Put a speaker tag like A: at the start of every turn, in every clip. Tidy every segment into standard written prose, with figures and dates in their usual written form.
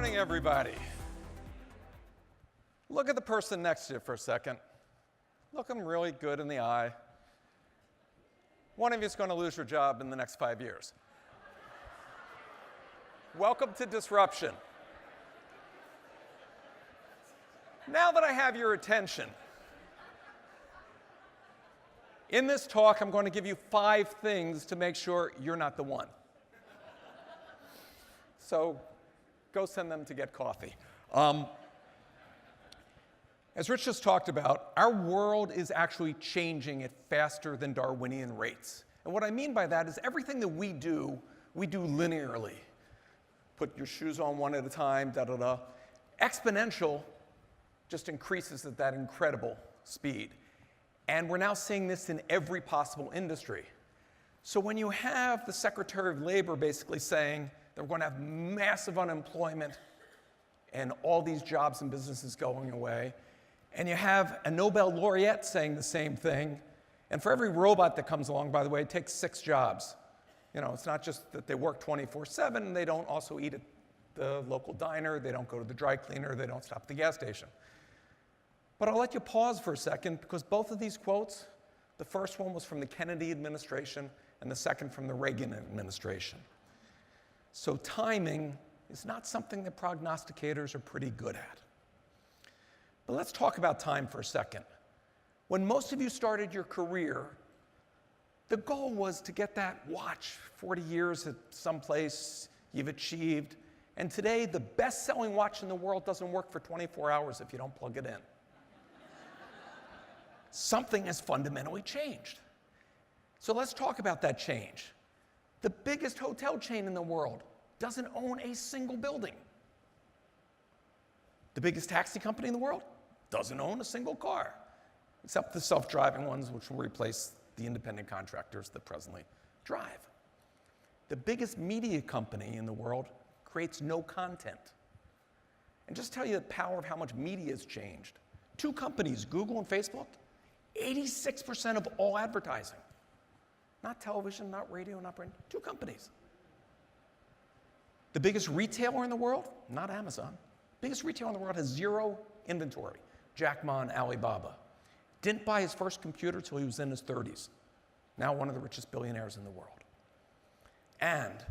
A: morning, everybody. Look at the person next to you for a second. Look them really good in the eye. One of you is going to lose your job in the next 5 years. Welcome to disruption. Now that I have your attention, in this talk, I'm going to give you 5 things to make sure you're not the one. So go send them to get coffee. As Rich just talked about, our world is actually changing at faster than Darwinian rates. And what I mean by that is everything that we do linearly. Put your shoes on one at a time, da-da-da. Exponential just increases at that incredible speed. And we're now seeing this in every possible industry. So when you have the Secretary of Labor basically saying that we're going to have massive unemployment and all these jobs and businesses going away, and you have a Nobel laureate saying the same thing, and for every robot that comes along, by the way, it takes 6 jobs. You know, it's not just that they work 24/7, they don't also eat at the local diner, they don't go to the dry cleaner, they don't stop at the gas station. But I'll let you pause for a second, because both of these quotes, the first one was from the Kennedy administration, and the second from the Reagan administration. So timing is not something that prognosticators are pretty good at. But let's talk about time for a second. When most of you started your career, the goal was to get that watch 40 years at some place you've achieved. And today, the best-selling watch in the world doesn't work for 24 hours if you don't plug it in. Something has fundamentally changed. So let's talk about that change. The biggest hotel chain in the world doesn't own a single building. The biggest taxi company in the world doesn't own a single car, except the self-driving ones, which will replace the independent contractors that presently drive. The biggest media company in the world creates no content. And just tell you the power of how much media has changed. 2 companies, Google and Facebook, 86% of all advertising. Not television, not radio, not print, 2 companies. The biggest retailer in the world, not Amazon. Biggest retailer in the world has 0 inventory. Jack Ma and Alibaba. Didn't buy his first computer till he was in his 30s. Now one of the richest billionaires in the world. And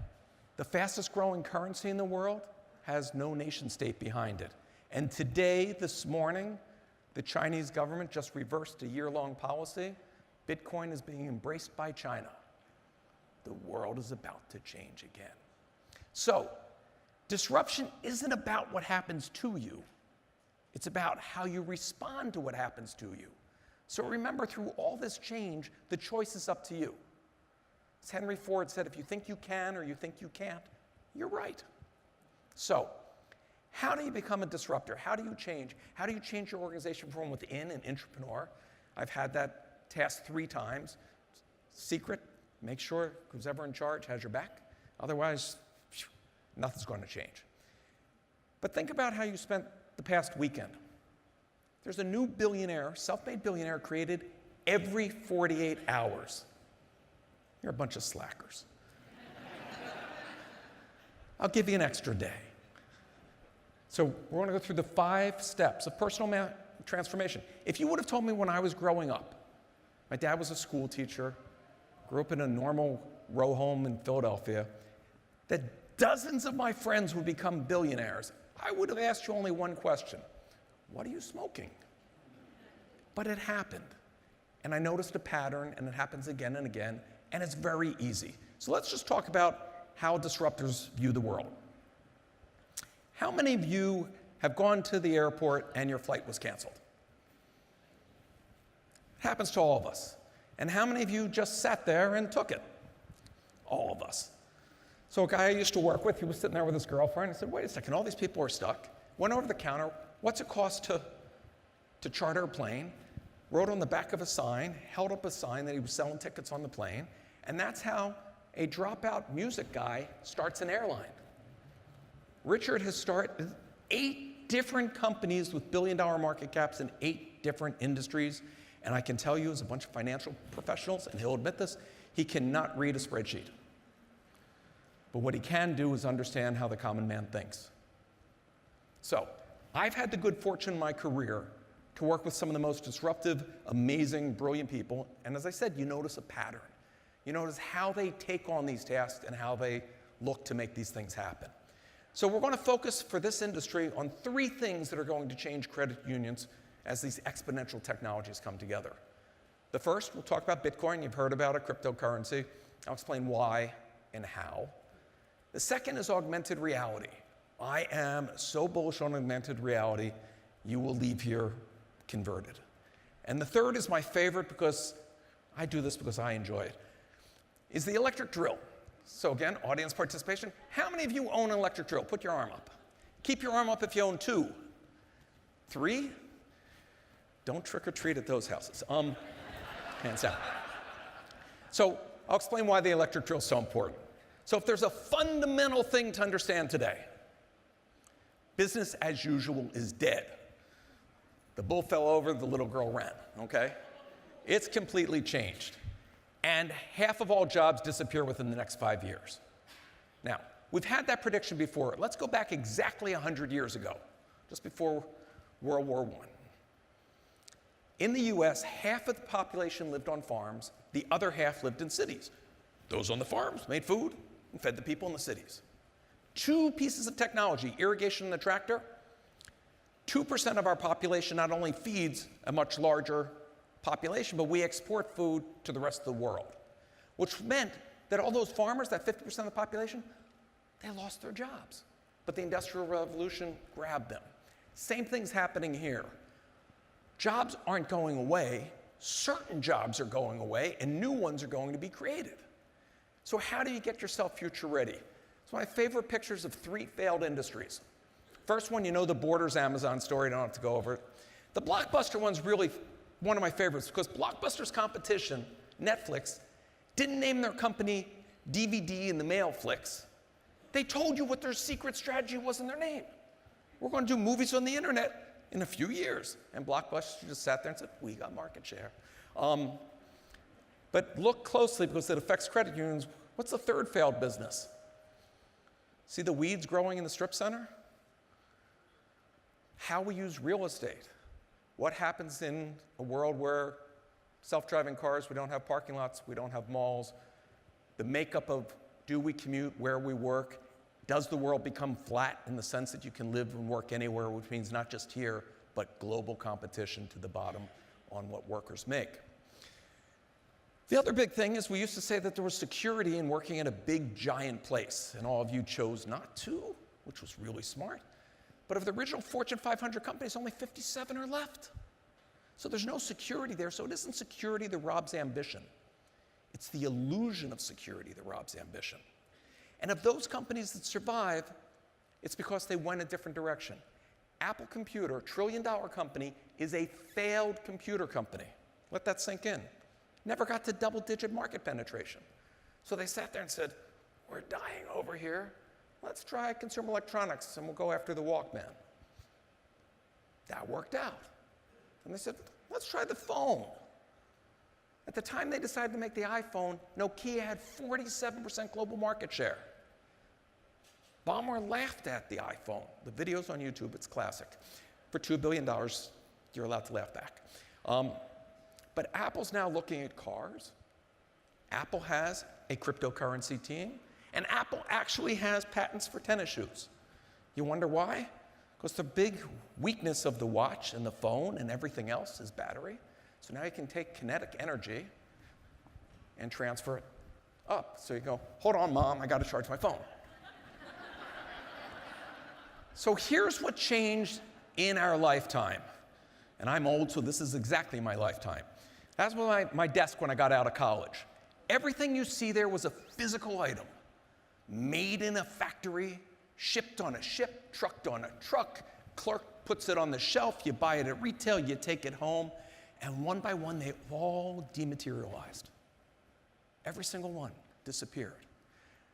A: the fastest growing currency in the world has no nation state behind it. And today, this morning, the Chinese government just reversed a year-long policy. Bitcoin is being embraced by China. The world is about to change again. So, disruption isn't about what happens to you. It's about how you respond to what happens to you. So remember, through all this change, the choice is up to you. As Henry Ford said, if you think you can or you think you can't, you're right. So, how do you become a disruptor? How do you change? How do you change your organization from within, an entrepreneur? I've had that task 3 times. Secret, make sure who's ever in charge has your back. Otherwise, nothing's going to change. But think about how you spent the past weekend. There's a new billionaire, self-made billionaire, created every 48 hours. You're a bunch of slackers. I'll give you an extra day. So we're going to go through the 5 steps of personal transformation. If you would have told me when I was growing up, my dad was a school teacher, grew up in a normal row home in Philadelphia, that dozens of my friends would become billionaires, I would have asked you only one question. What are you smoking? But it happened. And I noticed a pattern, and it happens again and again, and it's very easy. So let's just talk about how disruptors view the world. How many of you have gone to the airport and your flight was canceled? It happens to all of us. And how many of you just sat there and took it? All of us. So a guy I used to work with, he was sitting there with his girlfriend, and said, wait a second, all these people are stuck. Went over to the counter, what's it cost to charter a plane? Wrote on the back of a sign, held up a sign that he was selling tickets on the plane, and that's how a dropout music guy starts an airline. Richard has started 8 different companies with billion-dollar market caps in 8 different industries, and I can tell you as a bunch of financial professionals, and he'll admit this, he cannot read a spreadsheet. But what he can do is understand how the common man thinks. So I've had the good fortune in my career to work with some of the most disruptive, amazing, brilliant people. And as I said, you notice a pattern. You notice how they take on these tasks and how they look to make these things happen. So we're going to focus for this industry on 3 things that are going to change credit unions as these exponential technologies come together. The first, we'll talk about Bitcoin. You've heard about it, cryptocurrency. I'll explain why and how. The second is augmented reality. I am so bullish on augmented reality, you will leave here converted. And the third is my favorite because I do this because I enjoy it, is the electric drill. So again, audience participation. How many of you own an electric drill? Put your arm up. Keep your arm up if you own 2. 3? Don't trick or treat at those houses. Hands down. So I'll explain why the electric drill is so important. So if there's a fundamental thing to understand today, business as usual is dead. The bull fell over, the little girl ran, okay? It's completely changed. And half of all jobs disappear within the next 5 years. Now, we've had that prediction before. Let's go back exactly 100 years ago, just before World War I. In the US, half of the population lived on farms, the other half lived in cities. Those on the farms made food and fed the people in the cities. 2 pieces of technology, irrigation and the tractor, 2% of our population not only feeds a much larger population, but we export food to the rest of the world, which meant that all those farmers, that 50% of the population, they lost their jobs. But the Industrial Revolution grabbed them. Same thing's happening here. Jobs aren't going away, certain jobs are going away, and new ones are going to be created. So how do you get yourself future ready? So my favorite pictures of 3 failed industries. First one, you know the Borders Amazon story, don't have to go over it. The Blockbuster one's really one of my favorites because Blockbuster's competition, Netflix, didn't name their company DVD in the mail flicks. They told you what their secret strategy was in their name. We're going to do movies on the internet in a few years. And Blockbuster just sat there and said, we got market share. But look closely because it affects credit unions. What's the third failed business? See the weeds growing in the strip center? How we use real estate. What happens in a world where self-driving cars, we don't have parking lots, we don't have malls, the makeup of do we commute, where we work, does the world become flat in the sense that you can live and work anywhere, which means not just here, but global competition to the bottom on what workers make. The other big thing is we used to say that there was security in working in a big, giant place, and all of you chose not to, which was really smart. But of the original Fortune 500 companies, only 57 are left. So there's no security there, so it isn't security that robs ambition. It's the illusion of security that robs ambition. And of those companies that survive, it's because they went a different direction. Apple Computer, $1 trillion company, is a failed computer company. Let that sink in. Never got to double-digit market penetration. So they sat there and said, we're dying over here. Let's try consumer electronics, and we'll go after the Walkman. That worked out. And they said, let's try the phone. At the time they decided to make the iPhone, Nokia had 47% global market share. Ballmer laughed at the iPhone. The video's on YouTube, it's classic. For $2 billion, you're allowed to laugh back. But Apple's now looking at cars. Apple has a cryptocurrency team. And Apple actually has patents for tennis shoes. You wonder why? Because the big weakness of the watch and the phone and everything else is battery. So now you can take kinetic energy and transfer it up. So you go, hold on, Mom, I got to charge my phone. So here's what changed in our lifetime. And I'm old, so this is exactly my lifetime. That was my desk when I got out of college. Everything you see there was a physical item. Made in a factory, shipped on a ship, trucked on a truck, clerk puts it on the shelf, you buy it at retail, you take it home, and one by one they all dematerialized. Every single one disappeared.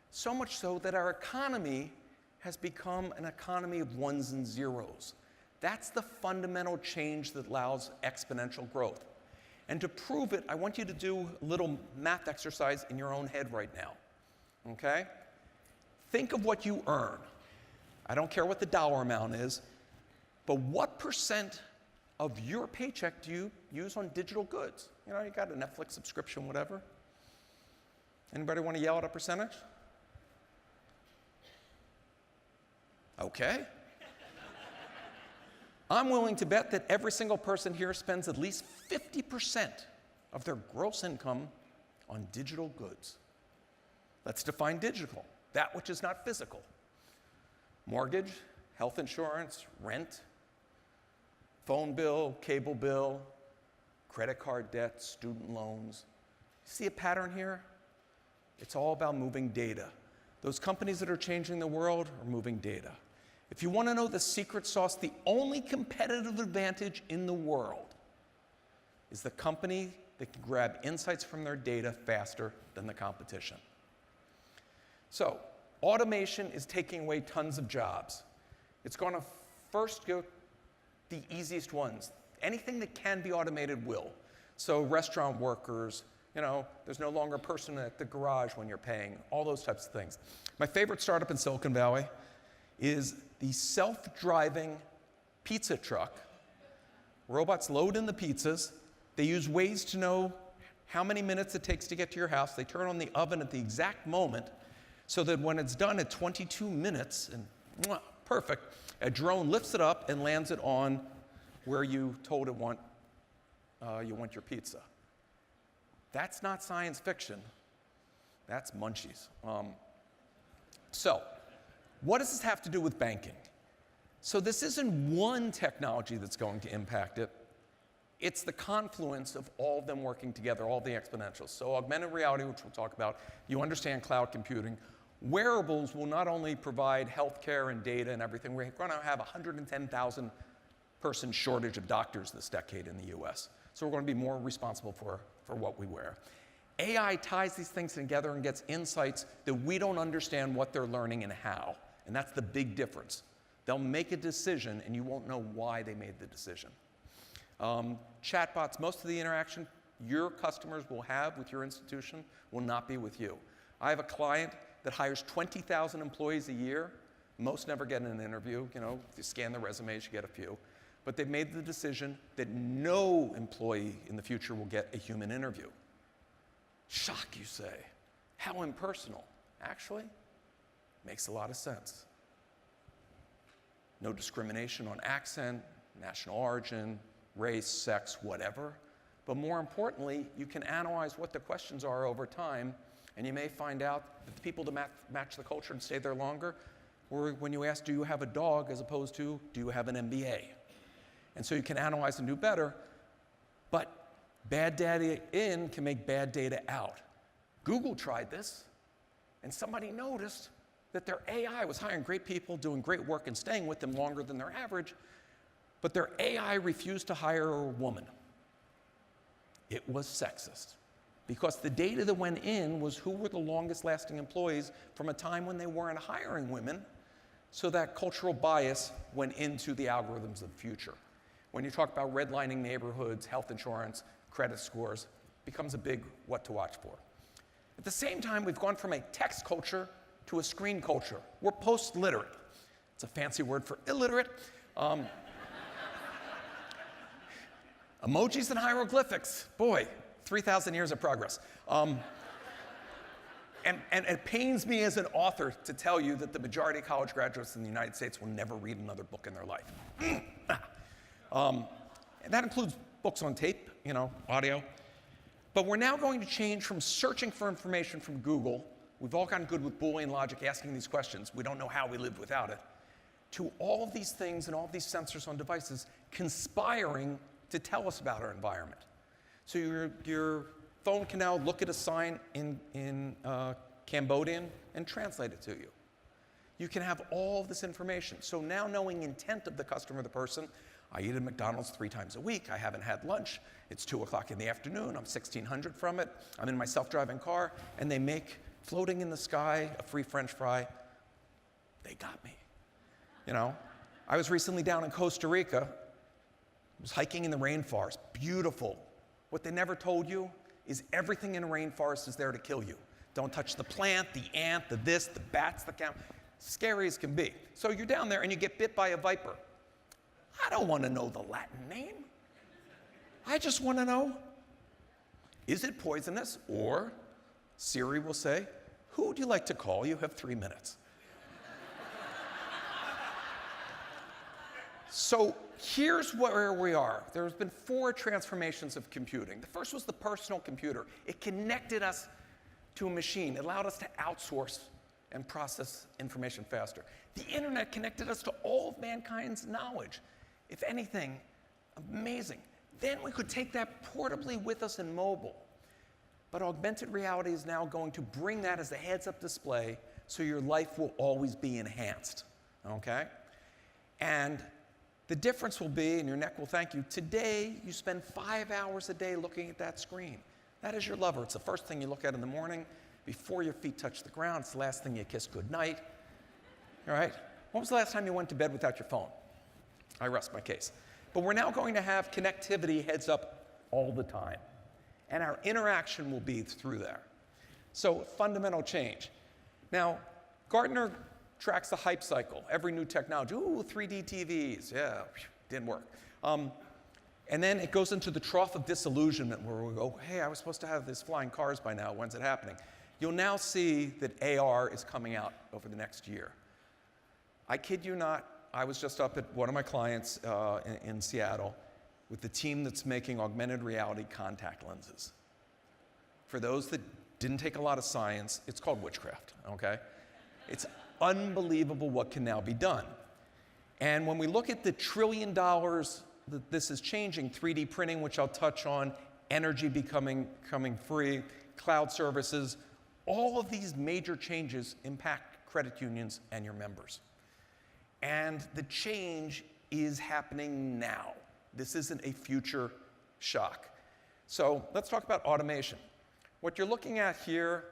A: So much so that our economy has become an economy of ones and zeros. That's the fundamental change that allows exponential growth. And to prove it, I want you to do a little math exercise in your own head right now, okay? Think of what you earn. I don't care what the dollar amount is. But what percent of your paycheck do you use on digital goods? You know, you got a Netflix subscription, whatever. Anybody want to yell at a percentage? Okay. I'm willing to bet that every single person here spends at least 50% of their gross income on digital goods. Let's define digital, that which is not physical. Mortgage, health insurance, rent, phone bill, cable bill, credit card debt, student loans. See a pattern here? It's all about moving data. Those companies that are changing the world are moving data. If you want to know the secret sauce, the only competitive advantage in the world is the company that can grab insights from their data faster than the competition. So, automation is taking away tons of jobs. It's going to first go the easiest ones. Anything that can be automated will. So restaurant workers, you know, there's no longer a person at the garage when you're paying, all those types of things. My favorite startup in Silicon Valley is the self-driving pizza truck. Robots load in the pizzas. They use Waze to know how many minutes it takes to get to your house. They turn on the oven at the exact moment so that when it's done at 22 minutes, and perfect, a drone lifts it up and lands it on where you told it you want your pizza. That's not science fiction. That's munchies. So, what does this have to do with banking? So this isn't one technology that's going to impact it. It's the confluence of all of them working together, all the exponentials. So augmented reality, which we'll talk about, you understand cloud computing. Wearables will not only provide healthcare and data and everything, we're going to have a 110,000 person shortage of doctors this decade in the US. So we're going to be more responsible for what we wear. AI ties these things together and gets insights that we don't understand what they're learning and how. And that's the big difference. They'll make a decision and you won't know why they made the decision. Chatbots, most of the interaction your customers will have with your institution will not be with you. I have a client that hires 20,000 employees a year. Most never get an interview. You know, if you scan the resumes, you get a few. But they've made the decision that no employee in the future will get a human interview. Shock, you say. How impersonal. Actually, makes a lot of sense. No discrimination on accent, national origin, race, sex, whatever. But more importantly, you can analyze what the questions are over time, and you may find out that the people that match the culture and stay there longer were when you ask, do you have a dog, as opposed to, do you have an MBA? And so you can analyze and do better, but bad data in can make bad data out. Google tried this, and somebody noticed that their AI was hiring great people, doing great work, and staying with them longer than their average, but their AI refused to hire a woman. It was sexist, because the data that went in was who were the longest lasting employees from a time when they weren't hiring women, so that cultural bias went into the algorithms of the future. When you talk about redlining neighborhoods, health insurance, credit scores, becomes a big what to watch for. At the same time, we've gone from a text culture to a screen culture. We're post-literate. It's a fancy word for illiterate. Emojis and hieroglyphics. Boy, 3,000 years of progress. And it pains me as an author to tell you that the majority of college graduates in the United States will never read another book in their life. And that includes books on tape, you know, audio. But we're now going to change from searching for information from Google, we've all gotten good with Boolean logic, asking these questions, we don't know how we live without it, to all of these things and all of these sensors on devices conspiring to tell us about our environment. So your phone can now look at a sign in Cambodian and translate it to you. You can have all of this information. So now knowing intent of the customer, the person, I eat at McDonald's 3 times a week. I haven't had lunch. It's 2 o'clock in the afternoon. I'm 1,600 from it. I'm in my self-driving car, and they make floating in the sky a free French fry. They got me. You know, I was recently down in Costa Rica. I was hiking in the rainforest. Beautiful. What they never told you is everything in a rainforest is there to kill you. Don't touch the plant, the ant, the this, the bats, the cow. Scary as can be. So you're down there and you get bit by a viper. I don't want to know the Latin name. I just want to know, is it poisonous? Or Siri will say, who would you like to call? You have 3 minutes. So here's where we are. There's been 4 transformations of computing. The first was the personal computer. It connected us to a machine. It allowed us to outsource and process information faster. The internet connected us to all of mankind's knowledge. If anything, amazing. Then we could take that portably with us in mobile. But augmented reality is now going to bring that as a heads-up display so your life will always be enhanced, okay? And the difference will be, and your neck will thank you, today you spend 5 hours a day looking at that screen. That is your lover. It's the first thing you look at in the morning before your feet touch the ground. It's the last thing you kiss goodnight. All right? When was the last time you went to bed without your phone? I rest my case. But we're now going to have connectivity heads up all the time. And our interaction will be through there. So fundamental change. Now, Gartner tracks the hype cycle. Every new technology, ooh, 3D TVs, yeah, didn't work. And then it goes into the trough of disillusionment where we go, hey, I was supposed to have these flying cars by now, when's it happening? You'll now see that AR is coming out over the next year. I kid you not, I was just up at one of my clients in Seattle with the team that's making augmented reality contact lenses. For those that didn't take a lot of science, it's called witchcraft, okay? It's unbelievable what can now be done. And when we look at the $1 trillion that this is changing, 3D printing, which I'll touch on, energy becoming free, cloud services, all of these major changes impact credit unions and your members. And the change is happening now. This isn't a future shock. So let's talk about automation. What you're looking at here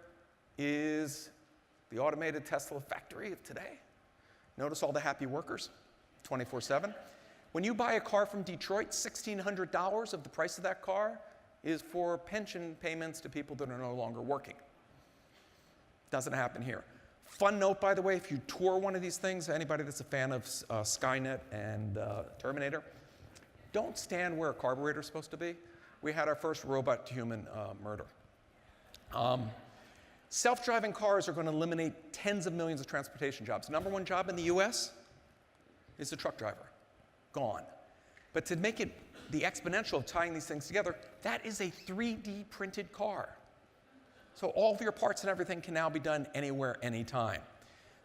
A: is the automated Tesla factory of today. Notice all the happy workers, 24/7. When you buy a car from Detroit, $1,600 of the price of that car is for pension payments to people that are no longer working. Doesn't happen here. Fun note, by the way, if you tour one of these things, anybody that's a fan of Skynet and Terminator, don't stand where a carburetor is supposed to be. We had our first robot-to-human murder. Self-driving cars are going to eliminate tens of millions of transportation jobs. Number 1 job in the US is the truck driver. Gone. But to make it the exponential of tying these things together, that is a 3D printed car. So all of your parts and everything can now be done anywhere, anytime.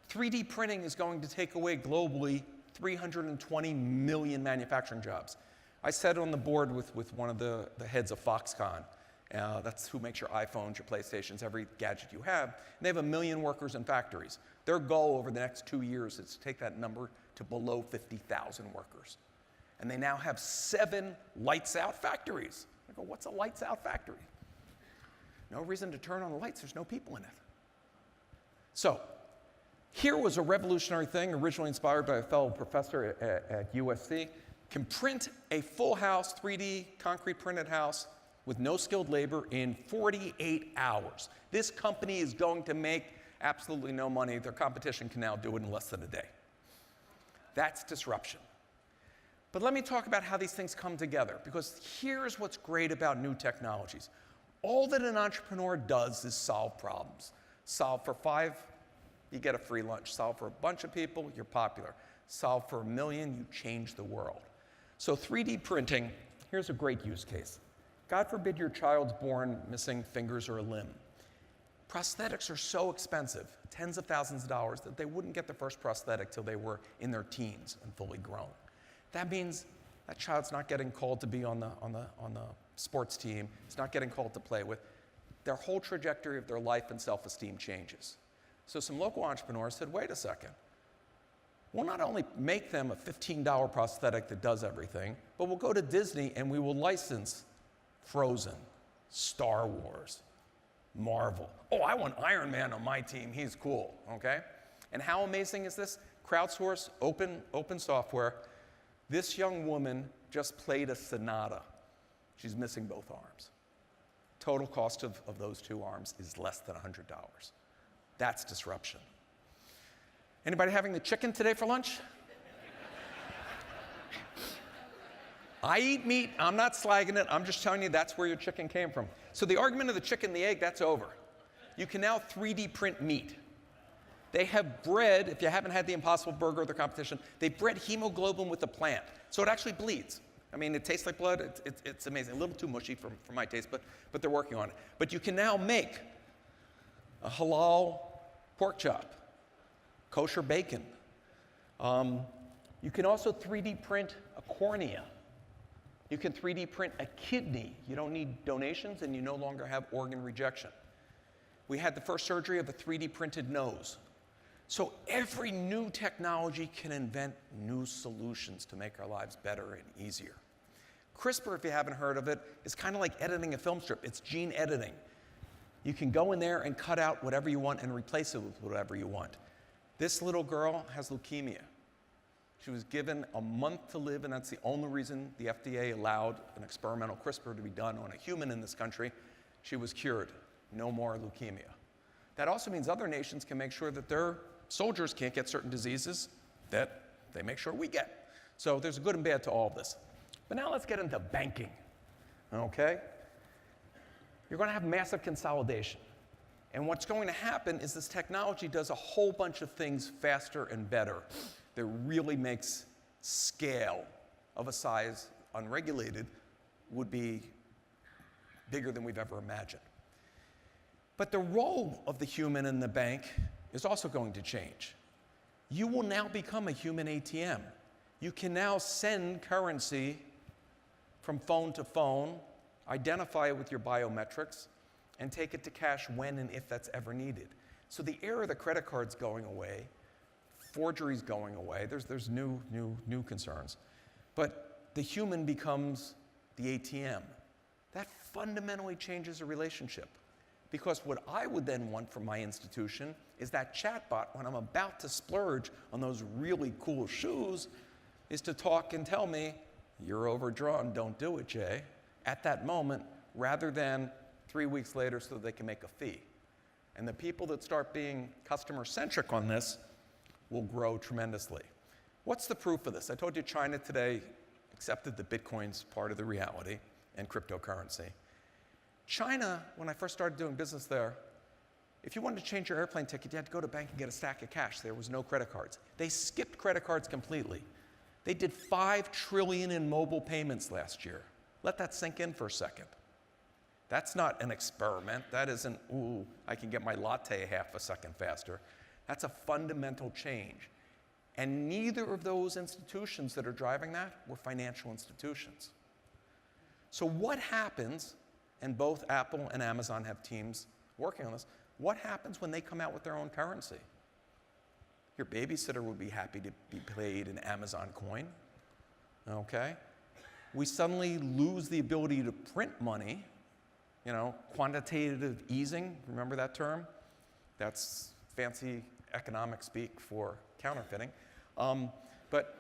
A: 3D printing is going to take away globally 320 million manufacturing jobs. I sat on the board with one of the heads of Foxconn. That's who makes your iPhones, your PlayStations, every gadget you have. And they have 1 million workers in factories. Their goal over the next 2 years is to take that number to below 50,000 workers. And they now have 7 lights-out factories. I go, what's a lights-out factory? No reason to turn on the lights. There's no people in it. So here was a revolutionary thing, originally inspired by a fellow professor at USC. Can print a full house, 3D concrete printed house with no skilled labor in 48 hours. This company is going to make absolutely no money. Their competition can now do it in less than a day. That's disruption. But let me talk about how these things come together, because here's what's great about new technologies. All that an entrepreneur does is solve problems. Solve for 5, you get a free lunch. Solve for a bunch of people, you're popular. Solve for 1 million, you change the world. So 3D printing, here's a great use case. God forbid your child's born missing fingers or a limb. Prosthetics are so expensive, tens of thousands of dollars, that they wouldn't get the first prosthetic till they were in their teens and fully grown. That means that child's not getting called to be on the sports team. It's not getting called to play with. Their whole trajectory of their life and self-esteem changes. So some local entrepreneurs said, wait a second. We'll not only make them a $15 prosthetic that does everything, but we'll go to Disney and we will license Frozen, Star Wars, Marvel. Oh, I want Iron Man on my team. He's cool, okay? And how amazing is this? Crowdsource, open software. This young woman just played a sonata. She's missing both arms. Total cost of those 2 arms is less than $100. That's disruption. Anybody having the chicken today for lunch? I eat meat, I'm not slagging it, I'm just telling you that's where your chicken came from. So the argument of the chicken and the egg, that's over. You can now 3D print meat. They have bred, if you haven't had the Impossible Burger or the competition, they bred hemoglobin with the plant. So it actually bleeds. I mean, it tastes like blood, it's amazing. A little too mushy for my taste, but they're working on it. But you can now make a halal pork chop, kosher bacon. You can also 3D print a cornea. You can 3D print a kidney. You don't need donations, and you no longer have organ rejection. We had the first surgery of a 3D printed nose. So every new technology can invent new solutions to make our lives better and easier. CRISPR, if you haven't heard of it, is kind of like editing a film strip. It's gene editing. You can go in there and cut out whatever you want and replace it with whatever you want. This little girl has leukemia. She was given a month to live, and that's the only reason the FDA allowed an experimental CRISPR to be done on a human in this country. She was cured. No more leukemia. That also means other nations can make sure that their soldiers can't get certain diseases that they make sure we get. So there's a good and bad to all of this. But now let's get into banking, okay? You're going to have massive consolidation. And what's going to happen is this technology does a whole bunch of things faster and better that really makes scale of a size unregulated would be bigger than we've ever imagined. But the role of the human in the bank is also going to change. You will now become a human ATM. You can now send currency from phone to phone, identify it with your biometrics, and take it to cash when and if that's ever needed. So the era of the credit card's going away, forgery's going away, there's new concerns. But the human becomes the ATM. That fundamentally changes a relationship. Because what I would then want from my institution is that chatbot, when I'm about to splurge on those really cool shoes, is to talk and tell me, you're overdrawn, don't do it, Jay, at that moment, rather than 3 weeks later so that they can make a fee. And the people that start being customer-centric on this will grow tremendously. What's the proof of this? I told you China today accepted that Bitcoin's part of the reality and cryptocurrency. China, when I first started doing business there, if you wanted to change your airplane ticket, you had to go to a bank and get a stack of cash. There was no credit cards. They skipped credit cards completely. They did $5 trillion in mobile payments last year. Let that sink in for a second. That's not an experiment. That isn't, ooh, I can get my latte half a second faster. That's a fundamental change. And neither of those institutions that are driving that were financial institutions. So what happens, and both Apple and Amazon have teams working on this, what happens when they come out with their own currency? Your babysitter would be happy to be paid in Amazon coin, okay? We suddenly lose the ability to print money, you know, quantitative easing, remember that term? That's fancy economic speak for counterfeiting. But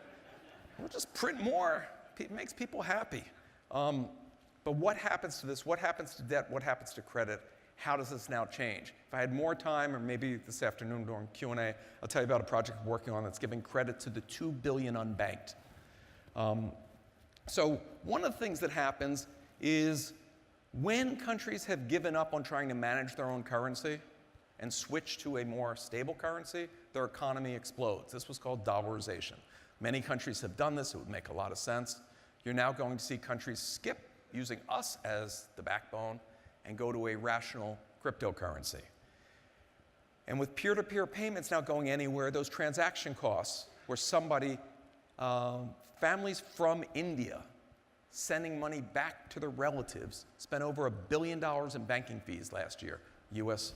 A: we'll just print more. It makes people happy. But what happens to this? What happens to debt? What happens to credit? How does this now change? If I had more time, or maybe this afternoon during Q&A, I'll tell you about a project I'm working on that's giving credit to the 2 billion unbanked. So one of the things that happens is when countries have given up on trying to manage their own currency and switch to a more stable currency, their economy explodes. This was called dollarization. Many countries have done this. It would make a lot of sense. You're now going to see countries skip using us as the backbone and go to a rational cryptocurrency. And with peer-to-peer payments now going anywhere, those transaction costs where somebody, families from India sending money back to their relatives spent over $1 billion in banking fees last year, US.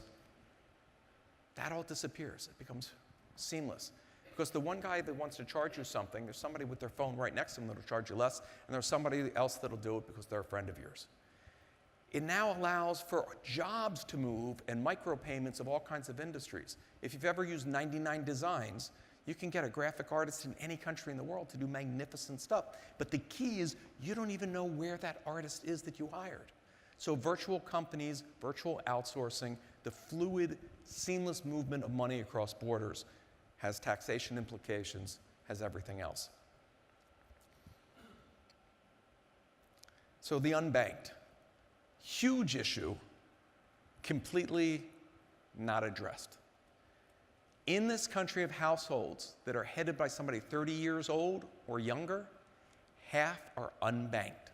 A: That all disappears. It becomes seamless. Because the one guy that wants to charge you something, there's somebody with their phone right next to them that'll charge you less, and there's somebody else that'll do it because they're a friend of yours. It now allows for jobs to move and micropayments of all kinds of industries. If you've ever used 99 Designs, you can get a graphic artist in any country in the world to do magnificent stuff. But the key is you don't even know where that artist is that you hired. So virtual companies, virtual outsourcing, the fluid, seamless movement of money across borders has taxation implications, has everything else. So the unbanked, huge issue, completely not addressed. In this country of households that are headed by somebody 30 years old or younger, half are unbanked.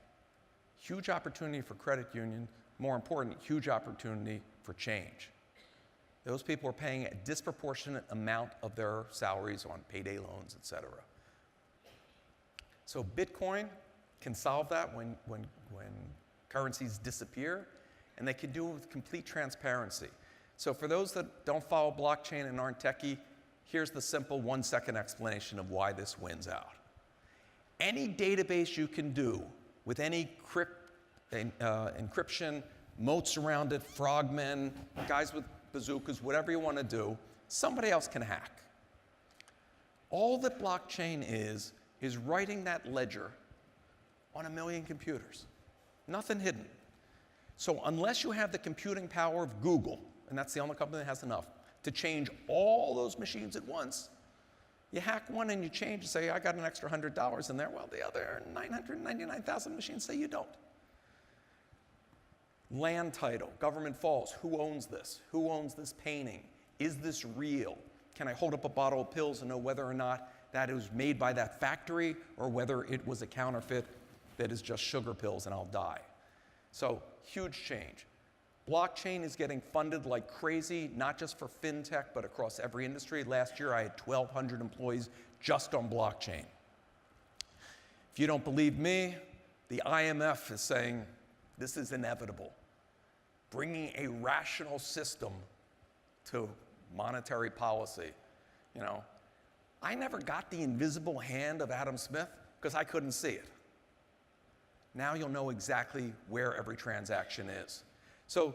A: Huge opportunity for credit union, more important, huge opportunity for change. Those people are paying a disproportionate amount of their salaries on payday loans, et cetera. So Bitcoin can solve that when currencies disappear, and they can do it with complete transparency. So for those that don't follow blockchain and aren't techie, here's the simple 1-second explanation of why this wins out. Any database you can do with any encryption, moats around it, frogmen, guys with bazookas, whatever you want to do, somebody else can hack. All that blockchain is writing that ledger on 1 million computers. Nothing hidden. So unless you have the computing power of Google, and that's the only company that has enough, to change all those machines at once, you hack one and you change and say, I got an extra $100 in there. Well, the other 999,000 machines say you don't. Land title, government falls. Who owns this? Who owns this painting? Is this real? Can I hold up a bottle of pills and know whether or not that it was made by that factory or whether it was a counterfeit that is just sugar pills and I'll die? So, huge change. Blockchain is getting funded like crazy, not just for fintech, but across every industry. Last year, I had 1,200 employees just on blockchain. If you don't believe me, the IMF is saying this is inevitable. Bringing a rational system to monetary policy. You know, I never got the invisible hand of Adam Smith because I couldn't see it. Now you'll know exactly where every transaction is. So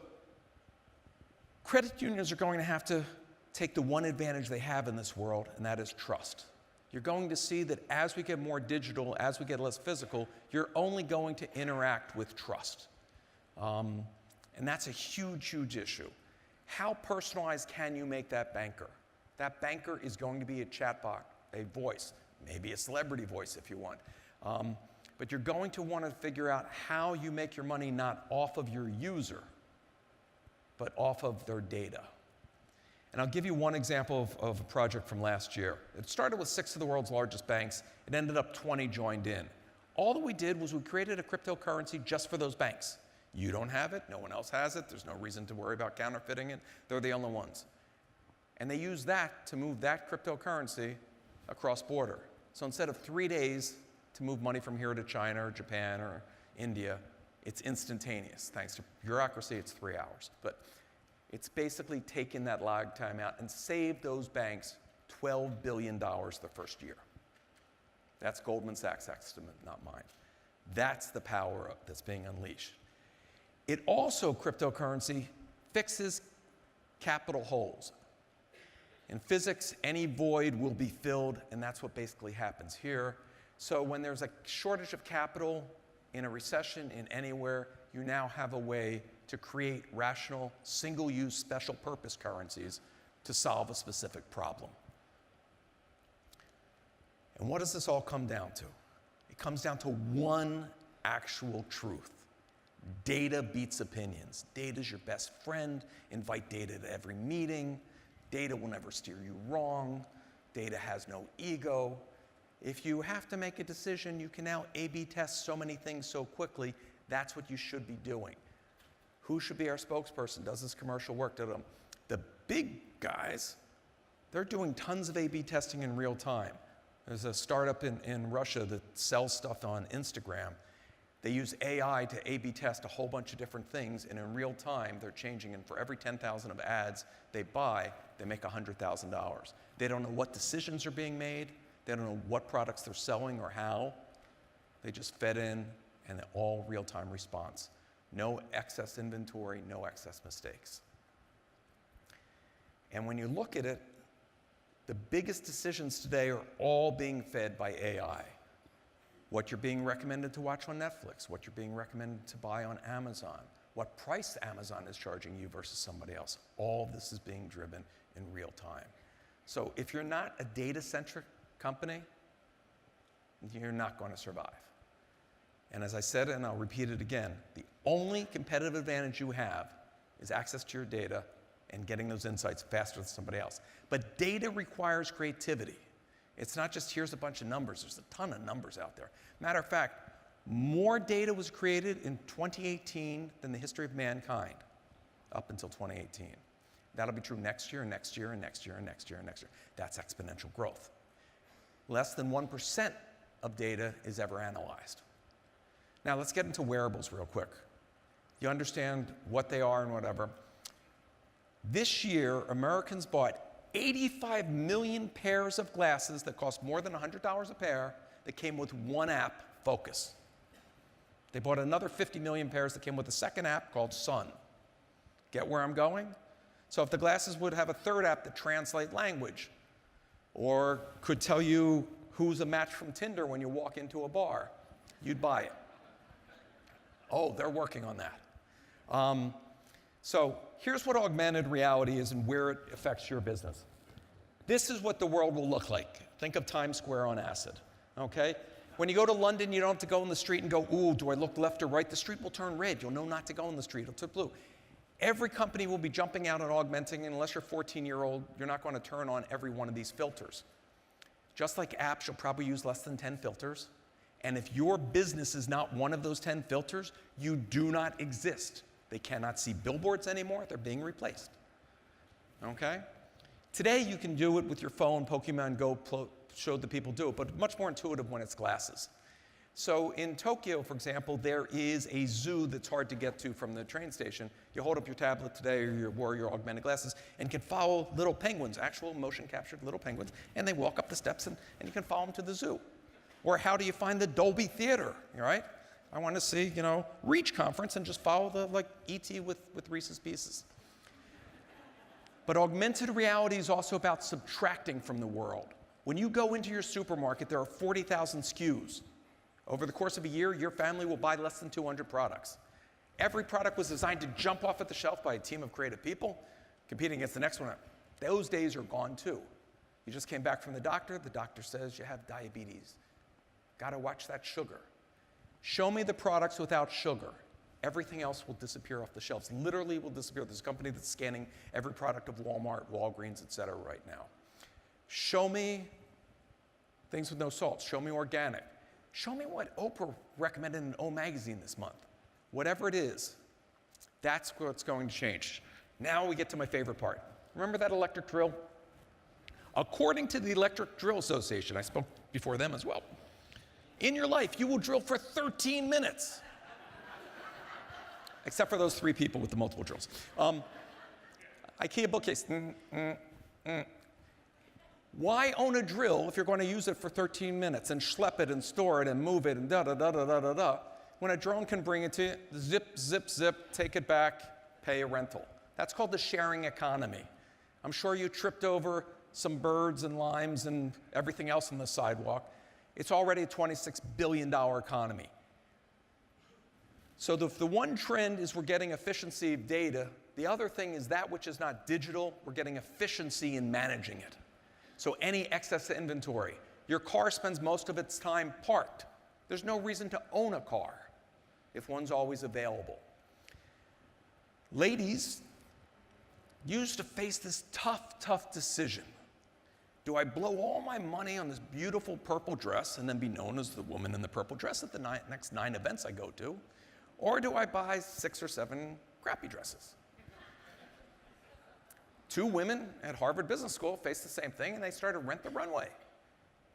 A: credit unions are going to have to take the one advantage they have in this world, and that is trust. You're going to see that as we get more digital, as we get less physical, you're only going to interact with trust. And that's a huge, huge issue. How personalized can you make that banker? That banker is going to be a chatbot, a voice, maybe a celebrity voice if you want. But you're going to want to figure out how you make your money not off of your user, but off of their data. And I'll give you one example of a project from last year. It started with 6 of the world's largest banks. It ended up 20 joined in. All that we did was we created a cryptocurrency just for those banks. You don't have it, no one else has it, there's no reason to worry about counterfeiting it, they're the only ones. And they use that to move that cryptocurrency across border. So instead of 3 days to move money from here to China or Japan or India, it's instantaneous. Thanks to bureaucracy, it's 3 hours. But it's basically taken that lag time out and saved those banks $12 billion the first year. That's Goldman Sachs' estimate, not mine. That's the power that's being unleashed. It also, cryptocurrency, fixes capital holes. In physics, any void will be filled, and that's what basically happens here. So when there's a shortage of capital in a recession in anywhere, you now have a way to create rational, single-use, special-purpose currencies to solve a specific problem. And what does this all come down to? It comes down to one actual truth. Data beats opinions. Data's your best friend. Invite data to every meeting. Data will never steer you wrong. Data has no ego. If you have to make a decision, you can now A/B test so many things so quickly. That's what you should be doing. Who should be our spokesperson? Does this commercial work? The big guys, they're doing tons of A/B testing in real time. There's a startup in Russia that sells stuff on Instagram. They use AI to A/B test a whole bunch of different things, and in real time, they're changing, and for every 10,000 of ads they buy, they make $100,000. They don't know what decisions are being made. They don't know what products they're selling or how. They just fed in, and all real-time response. No excess inventory, no excess mistakes. And when you look at it, the biggest decisions today are all being fed by AI. What you're being recommended to watch on Netflix, what you're being recommended to buy on Amazon, what price Amazon is charging you versus somebody else. All of this is being driven in real time. So if you're not a data-centric company, you're not going to survive. And as I said, and I'll repeat it again, the only competitive advantage you have is access to your data and getting those insights faster than somebody else. But data requires creativity. It's not just here's a bunch of numbers. There's a ton of numbers out there. Matter of fact, more data was created in 2018 than the history of mankind up until 2018. That'll be true next year, and next year, and next year, and next year, and next year. That's exponential growth. Less than 1% of data is ever analyzed. Now let's get into wearables real quick. You understand what they are and whatever. This year, Americans bought 85 million pairs of glasses that cost more than $100 a pair that came with one app, Focus. They bought another 50 million pairs that came with a second app called Sun. Get where I'm going? So if the glasses would have a third app that translate language, or could tell you who's a match from Tinder when you walk into a bar, you'd buy it. Oh, they're working on that. So here's what augmented reality is and where it affects your business. This is what the world will look like. Think of Times Square on acid, okay? When you go to London, you don't have to go in the street and go, ooh, do I look left or right? The street will turn red. You'll know not to go in the street. It'll turn blue. Every company will be jumping out and augmenting, and unless you're 14-year-old, you're not going to turn on every one of these filters. Just like apps, you'll probably use less than 10 filters. And if your business is not one of those 10 filters, you do not exist. They cannot see billboards anymore. They're being replaced. Okay? Today, you can do it with your phone. Pokemon Go showed the people do it, but much more intuitive when it's glasses. So in Tokyo, for example, there is a zoo that's hard to get to from the train station. You hold up your tablet today or your augmented glasses and can follow little penguins, actual motion-captured little penguins, and they walk up the steps and you can follow them to the zoo. Or how do you find the Dolby Theater, right? I want to see, Reach Conference and just follow the, E.T. with Reese's Pieces. But augmented reality is also about subtracting from the world. When you go into your supermarket, there are 40,000 SKUs. Over the course of a year, your family will buy less than 200 products. Every product was designed to jump off at the shelf by a team of creative people competing against the next one. Those days are gone too. You just came back from the doctor says you have diabetes. Gotta watch that sugar. Show me the products without sugar. Everything else will disappear off the shelves. Literally will disappear. There's a company that's scanning every product of Walmart, Walgreens, et cetera right now. Show me things with no salt. Show me organic. Show me what Oprah recommended in O Magazine this month. Whatever it is, that's what's going to change. Now we get to my favorite part. Remember that electric drill? According to the Electric Drill Association, I spoke before them as well, in your life, you will drill for 13 minutes. Except for those 3 people with the multiple drills. IKEA bookcase. Why own a drill if you're going to use it for 13 minutes and schlep it and store it and move it and da-da-da-da-da-da-da, when a drone can bring it to you, zip, zip, zip, take it back, pay a rental. That's called the sharing economy. I'm sure you tripped over some birds and limes and everything else on the sidewalk. It's already a $26 billion economy. So the one trend is we're getting efficiency of data. The other thing is that which is not digital, we're getting efficiency in managing it. So any excess inventory. Your car spends most of its time parked. There's no reason to own a car if one's always available. Ladies used to face this tough decision. Do I blow all my money on this beautiful purple dress and then be known as the woman in the purple dress at the next 9 events I go to? Or do I buy 6 or 7 crappy dresses? 2 women at Harvard Business School faced the same thing, and they started Rent the Runway.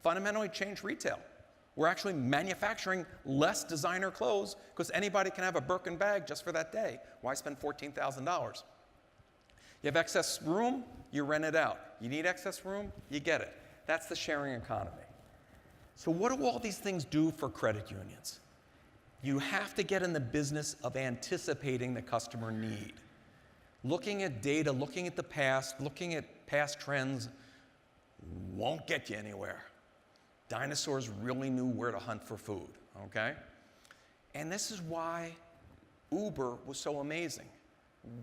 A: Fundamentally changed retail. We're actually manufacturing less designer clothes because anybody can have a Birkin bag just for that day. Why spend $14,000? You have excess room, you rent it out. You need excess room, you get it. That's the sharing economy. So what do all these things do for credit unions? You have to get in the business of anticipating the customer need. Looking at data, looking at the past, looking at past trends won't get you anywhere. Dinosaurs really knew where to hunt for food, okay? And this is why Uber was so amazing.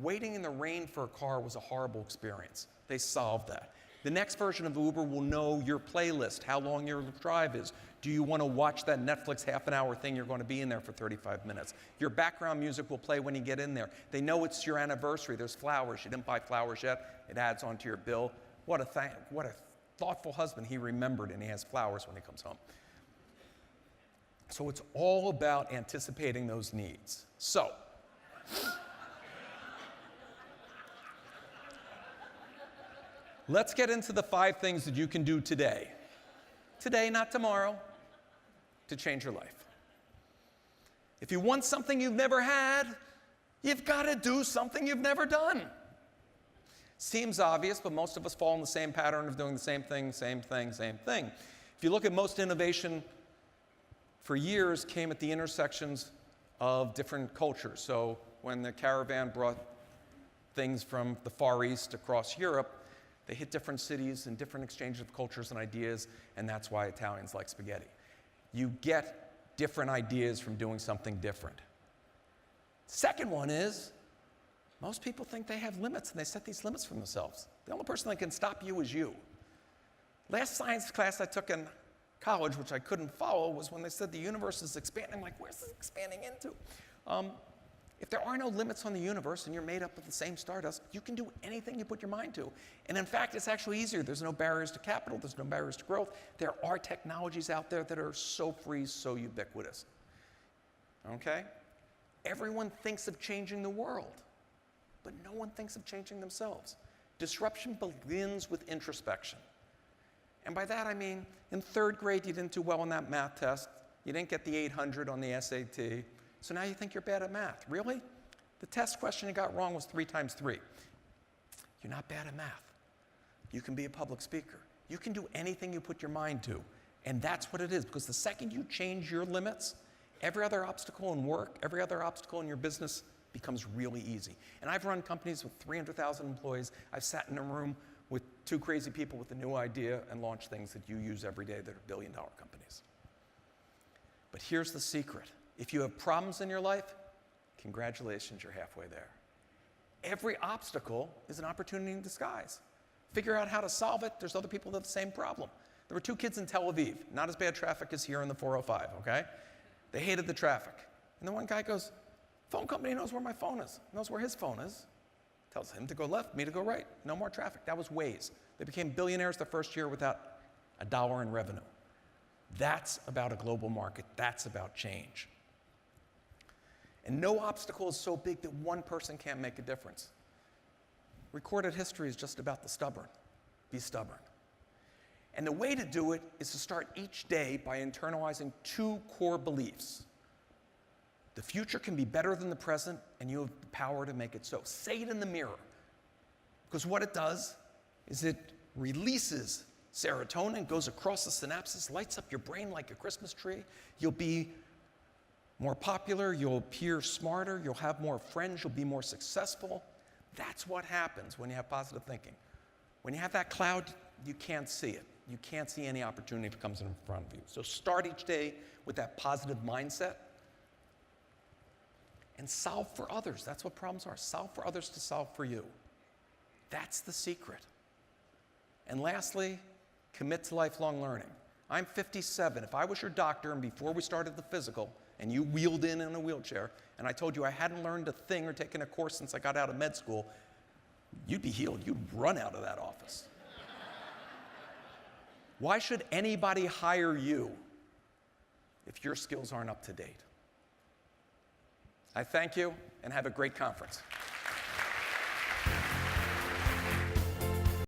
A: Waiting in the rain for a car was a horrible experience. They solved that. The next version of Uber will know your playlist, how long your drive is. Do you want to watch that Netflix half-an-hour thing? You're going to be in there for 35 minutes. Your background music will play when you get in there. They know it's your anniversary. There's flowers. You didn't buy flowers yet. It adds onto your bill. What a thoughtful husband. He remembered, and he has flowers when he comes home. So it's all about anticipating those needs. So let's get into the 5 things that you can do today. Today, not tomorrow, to change your life. If you want something you've never had, you've got to do something you've never done. Seems obvious, but most of us fall in the same pattern of doing the same thing, same thing, same thing. If you look at most innovation for years came at the intersections of different cultures. So when the caravan brought things from the Far East across Europe, they hit different cities and different exchanges of cultures and ideas, and that's why Italians like spaghetti. You get different ideas from doing something different. Second one is, most people think they have limits, and they set these limits for themselves. The only person that can stop you is you. Last science class I took in college, which I couldn't follow, was when they said the universe is expanding. I'm like, where's this expanding into? If there are no limits on the universe and you're made up of the same stardust, you can do anything you put your mind to. And in fact, it's actually easier. There's no barriers to capital. There's no barriers to growth. There are technologies out there that are so free, so ubiquitous. Okay? Everyone thinks of changing the world, but no one thinks of changing themselves. Disruption begins with introspection. And by that I mean, in 3rd grade, you didn't do well on that math test. You didn't get the 800 on the SAT. So now you think you're bad at math. Really? The test question you got wrong was 3 times 3. You're not bad at math. You can be a public speaker. You can do anything you put your mind to. And that's what it is, because the second you change your limits, every other obstacle in work, every other obstacle in your business becomes really easy. And I've run companies with 300,000 employees. I've sat in a room with 2 crazy people with a new idea and launched things that you use every day that are billion-dollar companies. But here's the secret. If you have problems in your life, congratulations, you're halfway there. Every obstacle is an opportunity in disguise. Figure out how to solve it. There's other people that have the same problem. There were 2 kids in Tel Aviv, not as bad traffic as here in the 405, okay? They hated the traffic. And the one guy goes, phone company knows where my phone is, knows where his phone is. Tells him to go left, me to go right. No more traffic. That was Waze. They became billionaires the first year without $1 in revenue. That's about a global market. That's about change. And no obstacle is so big that one person can't make a difference. Recorded history is just about the stubborn. Be stubborn. And the way to do it is to start each day by internalizing 2 core beliefs. The future can be better than the present, and you have the power to make it so. Say it in the mirror. Because what it does is it releases serotonin, goes across the synapses, lights up your brain like a Christmas tree. You'll be more popular, you'll appear smarter, you'll have more friends, you'll be more successful. That's what happens when you have positive thinking. When you have that cloud, you can't see it. You can't see any opportunity that comes in front of you. So start each day with that positive mindset and solve for others. That's what problems are. Solve for others to solve for you. That's the secret. And lastly, commit to lifelong learning. I'm 57. If I was your doctor and before we started the physical, and you wheeled in a wheelchair, and I told you I hadn't learned a thing or taken a course since I got out of med school, you'd be healed. You'd run out of that office. Why should anybody hire you if your skills aren't up to date? I thank you, and have a great conference.